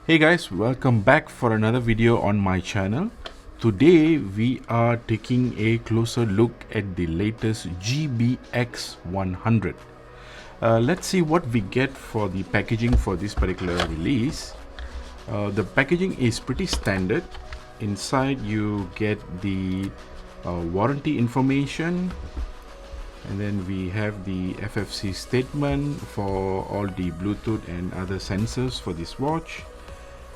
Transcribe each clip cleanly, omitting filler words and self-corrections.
Hey guys, welcome back for another video on my channel. Today we are taking a closer look at the latest GBX-100. Let's see what we get for the packaging for this particular release. The packaging is pretty standard. Inside you get the warranty information, and then we have the FFC statement for all the Bluetooth and other sensors for this watch.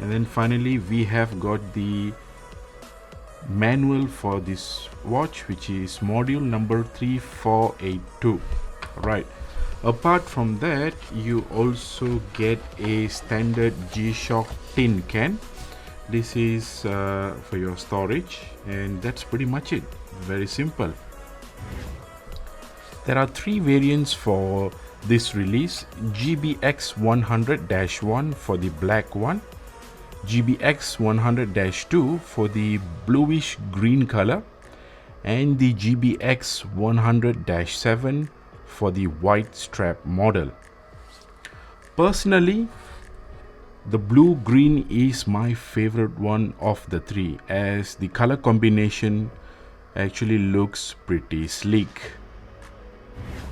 And then finally we have got the manual for this watch, which is module number 3482. Right, apart from that you also get a standard G-Shock tin can. This is for your storage, and that's pretty much it. Very simple. There are three variants for this release: GBX-100-1 for the black one, GBX-100-2 for the bluish green color, and the GBX-100-7 for the white strap model. Personally, the blue green is my favorite one of the three, as the color combination actually looks pretty sleek.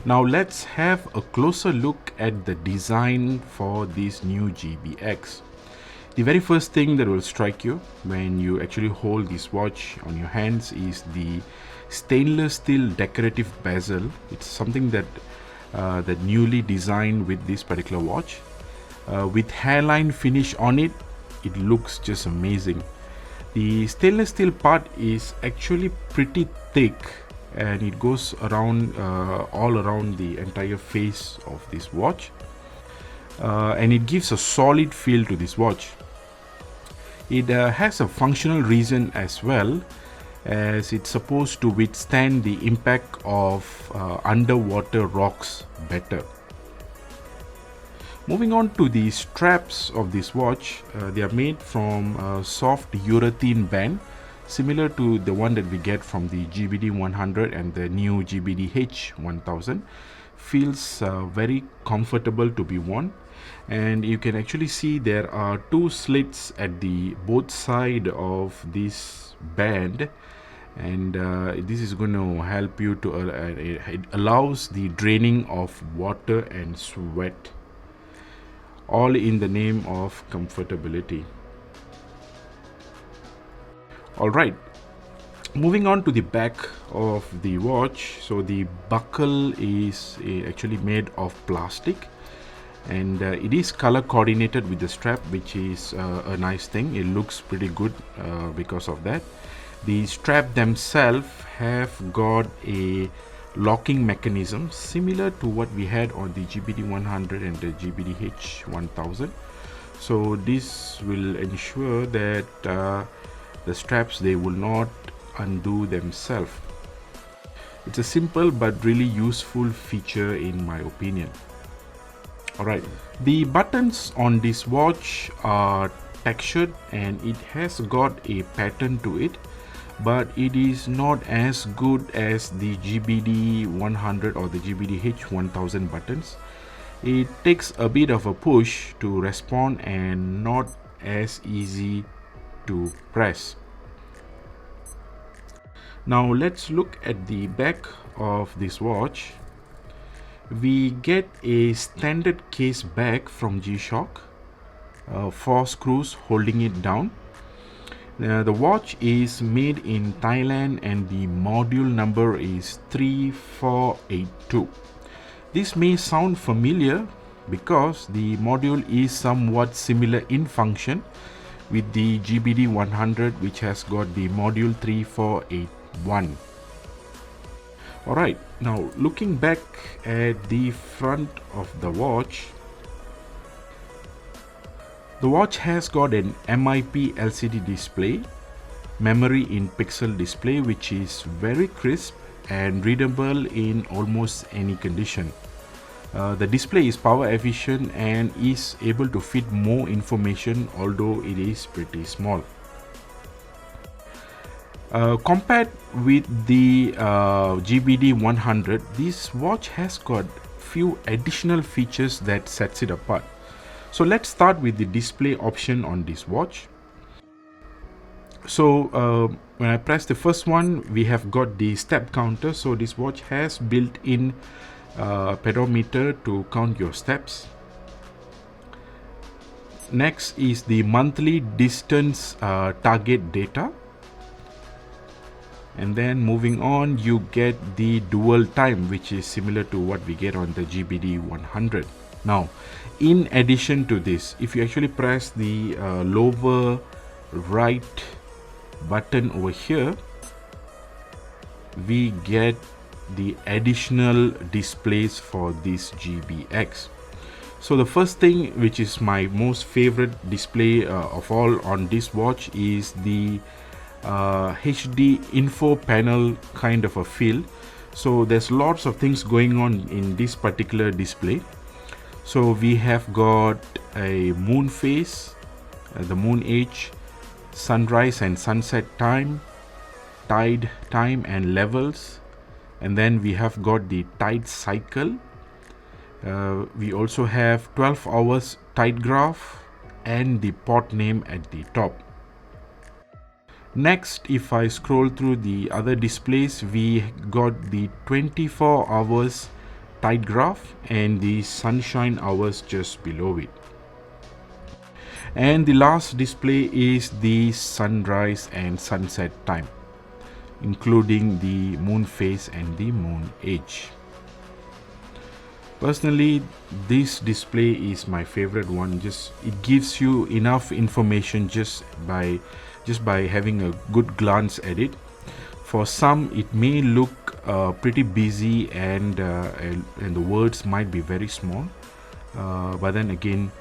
Now let's have a closer look at the design for this new GBX. The very first thing that will strike you when you actually hold this watch on your hands is the stainless steel decorative bezel. It's something that newly designed with this particular watch. With hairline finish on it, it looks just amazing. The stainless steel part is actually pretty thick, and it goes around all around the entire face of this watch, and it gives a solid feel to this watch. It has a functional reason as well, as it's supposed to withstand the impact of underwater rocks better. Moving on to the straps of this watch, they are made from a soft urethane band, similar to the one that we get from the GBD-100 and the new GBD-1000. Feels very comfortable to be worn, and you can actually see there are two slits at the both side of this band, and this is going to help you to it allows the draining of water and sweat, all in the name of comfortability. All right, moving on to the back of the watch. So the buckle is actually made of plastic, and it is color coordinated with the strap, which is a nice thing. It looks pretty good because of that. The strap themselves have got a locking mechanism similar to what we had on the GBD-100 and the GBD-1000. So this will ensure that the straps, they will not undo themselves. It's a simple but really useful feature in my opinion. Alright, the buttons on this watch are textured, and it has got a pattern to it, but it is not as good as the GBD-100 or the GBD-1000 buttons. It takes a bit of a push to respond and not as easy to press. Now let's look at the back of this watch. We get a standard case back from G-Shock, 4 screws holding it down. The watch is made in Thailand, and the module number is 3482. This may sound familiar because the module is somewhat similar in function with the GBD-100, which has got the module 3481. Alright, now looking back at the front of the watch, the watch has got an MIP LCD display, memory in pixel display, which is very crisp and readable in almost any condition. The display is power efficient and is able to fit more information, although it is pretty small. Compared with the GBD-100, this watch has got few additional features that sets it apart. So let's start with the display option on this watch. So when I press the first one, we have got the step counter. So this watch has built-in pedometer to count your steps. Next is the monthly distance target data. And then moving on, you get the dual time, which is similar to what we get on the GBD-100. Now, in addition to this, if you actually press the lower right button over here, we get the additional displays for this GBX. So the first thing, which is my most favorite display of all on this watch, is the HD info panel kind of a feel. So there's lots of things going on in this particular display. So we have got a moon phase, the moon age, sunrise and sunset time, tide time and levels, and then we have got the tide cycle. We also have 12 hours tide graph and the port name at the top. Next, if I scroll through the other displays, we got the 24 hours tide graph and the sunshine hours just below it. And the last display is the sunrise and sunset time, including the moon phase and the moon age. Personally, this display is my favorite one. It gives you enough information just by having a good glance at it. For some, it may look pretty busy and the words might be very small, but then again,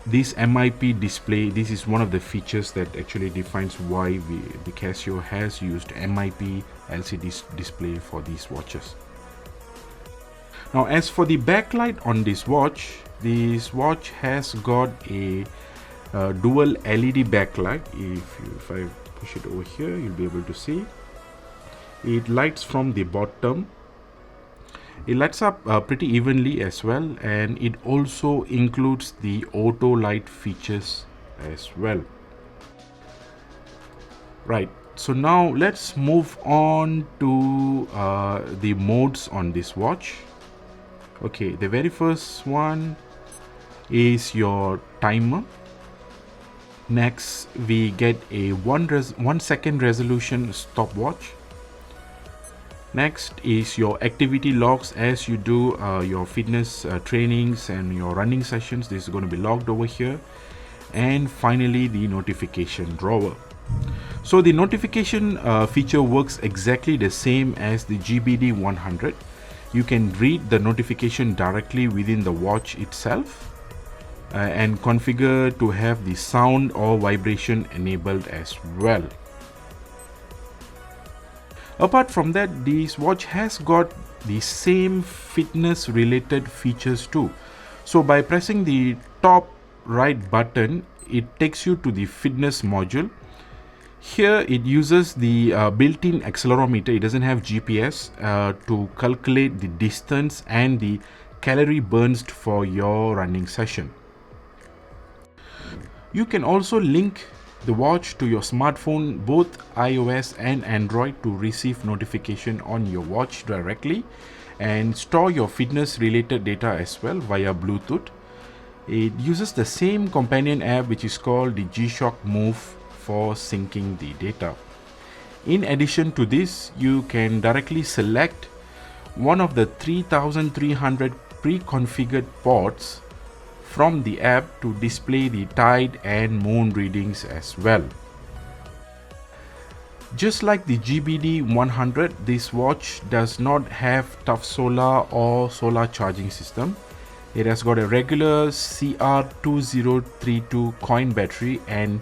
this MIP display, this is one of the features that actually defines why the Casio has used MIP LCD display for these watches. Now, as for the backlight on this watch has got a dual LED backlight. If I push it over here, you'll be able to see it lights from the bottom. It lights up pretty evenly as well, and it also includes the auto light features as well. Right, so now let's move on to the modes on this watch. Okay, the very first one is your timer. Next, we get a 1 second resolution stopwatch. Next is your activity logs as you do your fitness trainings and your running sessions. This is going to be logged over here. And finally, the notification drawer. So the notification feature works exactly the same as the GBD-100. You can read the notification directly within the watch itself and configure to have the sound or vibration enabled as well. Apart from that, this watch has got the same fitness related features too. So by pressing the top right button, it takes you to the fitness module. Here it uses the built-in accelerometer. It doesn't have GPS to calculate the distance and the calorie burns for your running session. You can also link the watch to your smartphone, both iOS and Android, to receive notification on your watch directly and store your fitness related data as well via Bluetooth. It uses the same companion app which is called the G-Shock Move for syncing the data. In addition to this, you can directly select one of the 3,300 pre-configured ports from the app to display the tide and moon readings as well. Just like the GBD-100, this watch does not have tough solar or solar charging system. It has got a regular CR2032 coin battery and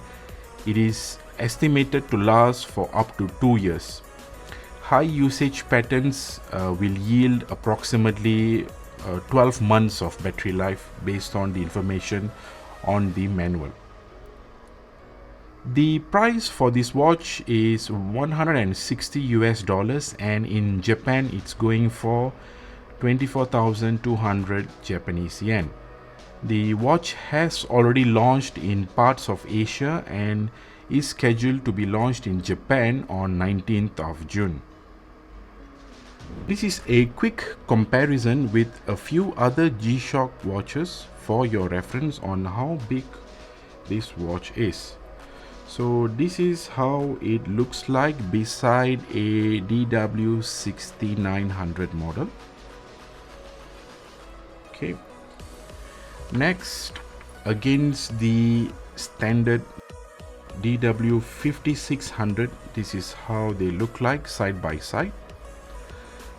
it is estimated to last for up to 2 years. High usage patterns will yield approximately 12 months of battery life based on the information on the manual. The price for this watch is $160 and in Japan it's going for 24,200 Japanese yen. The watch has already launched in parts of Asia and is scheduled to be launched in Japan on 19th of June. This is a quick comparison with a few other G-Shock watches for your reference on how big this watch is. So this is how it looks like beside a DW6900 model. Okay. Next, against the standard DW5600, this is how they look like side by side.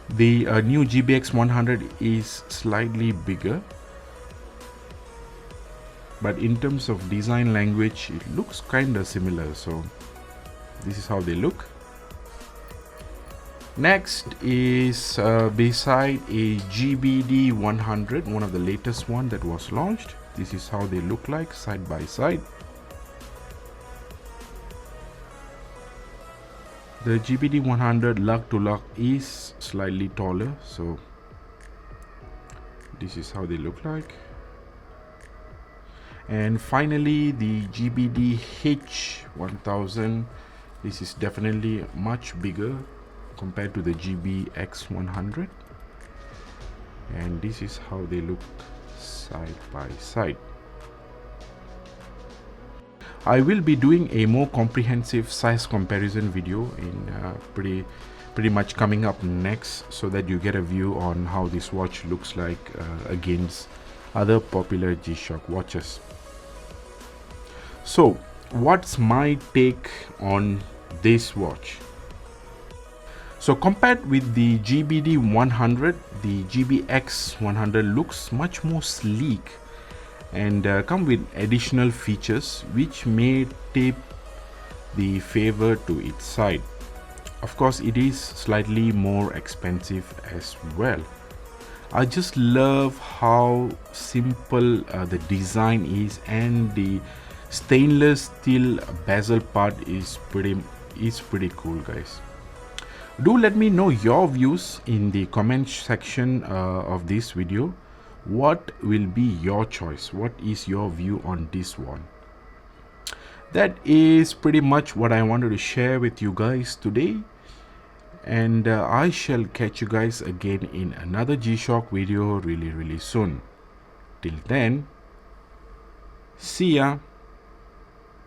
The new GBX-100 is slightly bigger, but in terms of design language it looks kinda similar, so this is how they look. Next is beside a GBD-100, one of the latest one that was launched. This is how they look like side by side. The GBD-100 lug to lug is slightly taller, so this is how they look like. And finally, the GBD-H-1000. This is definitely much bigger compared to the GBX-100, and this is how they look side by side. I will be doing a more comprehensive size comparison video in pretty much coming up next, so that you get a view on how this watch looks like against other popular G-Shock watches. So what's my take on this watch? So compared with the GBD-100, the GBX-100 looks much more sleek and come with additional features which may tip the favor to its side. Of course, it is slightly more expensive as well. I just love how simple the design is, and the stainless steel bezel part is pretty cool, guys. Do let me know your views in the comment section of this video. What will be your choice? What is your view on this one? That is pretty much what I wanted to share with you guys today, and I shall catch you guys again in another G-Shock video really soon. Till then, see ya.